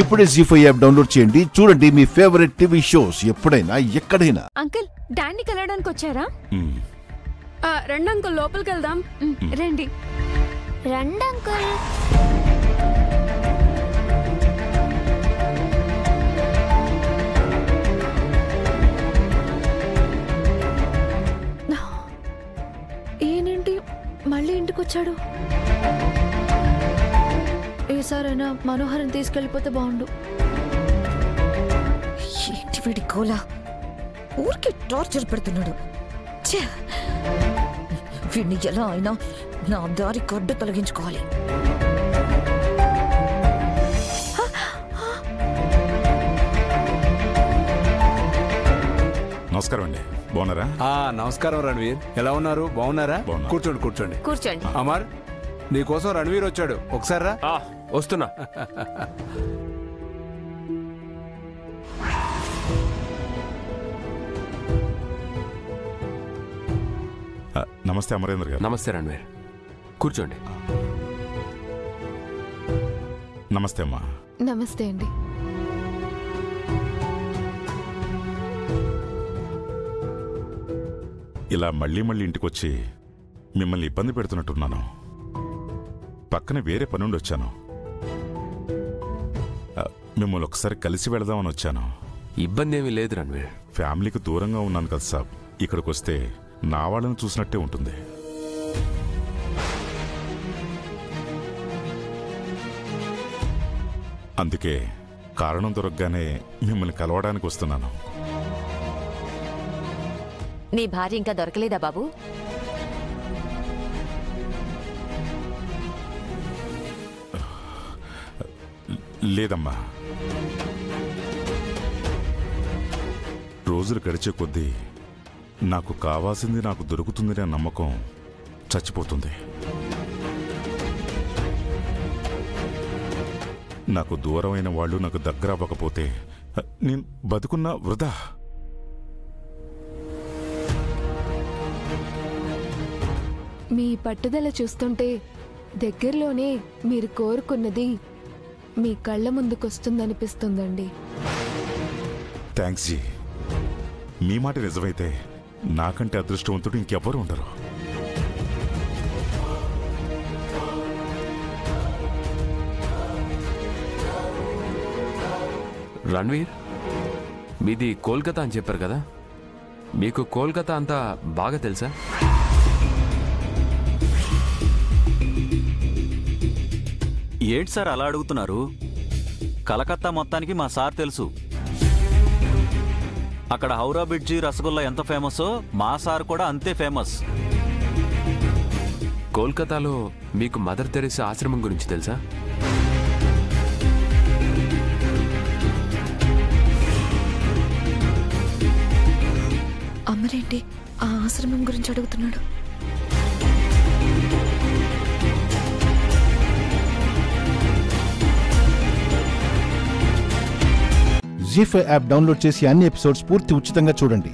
ఇప్పుడే జీ5 app download చేయండి. చూడండి మీ ఫేవరెట్ టీవీ షోస్ ఎప్పుడైనా ఎక్కడైనా. అంకుల్ డాన్ని కలవడానికి వచ్చారా? రండి అంకుల్, లోపలికి వెళ్దాం. రండి రండి అంకుల్. ఏంటి మళ్ళీ ఇంటికి వచ్చాడు? ఈసారైనా మనోహరం తీసుకెళ్ళిపోతే బాగుండు. ఏంటి వీడి కోలా, ఊరికి టార్చర్ పెడుతున్నాడు. వీడిని ఎలా అయినా నా దారి కడ్డు తొలగించుకోవాలి. నమస్కారం అండి, బాగున్నారా? నమస్కారం రణవీర్, ఎలా ఉన్నారు? బాగున్నారా? కూర్చోండి కూర్చోండి కూర్చోండి. అమర్, నీకోసం రణవీర్ వచ్చాడు, ఒకసారి రా. వస్తున్నా. నమస్తే అమరేంద్ర గారు. నమస్తే రణవీర్, కూర్చోండి. నమస్తే అమ్మా. నమస్తే అండి. ఇలా మళ్ళీ మళ్ళీ ఇంటికొచ్చి మిమ్మల్ని ఇబ్బంది పెడుతున్నట్టున్నాను. పక్కన వేరే పనుండి వచ్చాను. మిమ్మల్ని ఒకసారి కలిసి వెళదామని వచ్చాను. ఇబ్బంది ఏమీ లేదు రణవీర్. ఫ్యామిలీకి దూరంగా ఉన్నాను కదా సాబ్, ఇక్కడికి వస్తే నా వాళ్ళని చూసినట్టే ఉంటుంది. అందుకే కారణం దొరకగానే మిమ్మల్ని కలవడానికి వస్తున్నాను. నీ భార్య ఇంకా దొరకలేదా బాబు? లేదమ్మా. రోజులు గడిచే కొద్దీ నాకు కావాల్సింది నాకు దొరుకుతుందనే నమ్మకం చచ్చిపోతుంది. నాకు దూరమైన వాళ్ళు నాకు దగ్గర అవ్వకపోతే నేను బతుకున్న వృధా. మీ పట్టుదల చూస్తుంటే దగ్గరలోనే మీరు కోరుకున్నది మీ కళ్ళ ముందుకొస్తుందనిపిస్తుందండి. Thanks G. మీ మాట నిజమైతే నాకంటే అదృష్టవంతుడు ఇంకెవ్వరూ ఉండరు. రణవీర్, మీది కోల్కతా అని చెప్పారు కదా, మీకు కోల్కతా అంతా బాగా తెలుసా? ఏంటి సార్ అలా అడుగుతున్నారు? కలకత్తా మొత్తానికి మా సార్ తెలుసు. అక్కడ హౌరా బ్రిడ్జి రసగుల్లా ఎంత ఫేమసో మా సార్ కూడా అంతే ఫేమస్. కోల్కతాలో మీకు మదర్ తెరెసా ఆశ్రమం గురించి తెలుసా? అమ్మరేంటి ఆ ఆశ్రమం గురించి అడుగుతున్నాడు? జీ5 యాప్ డౌన్లోడ్ చేసి అన్ని ఎపిసోడ్స్ పూర్తి ఉచితంగా చూడండి.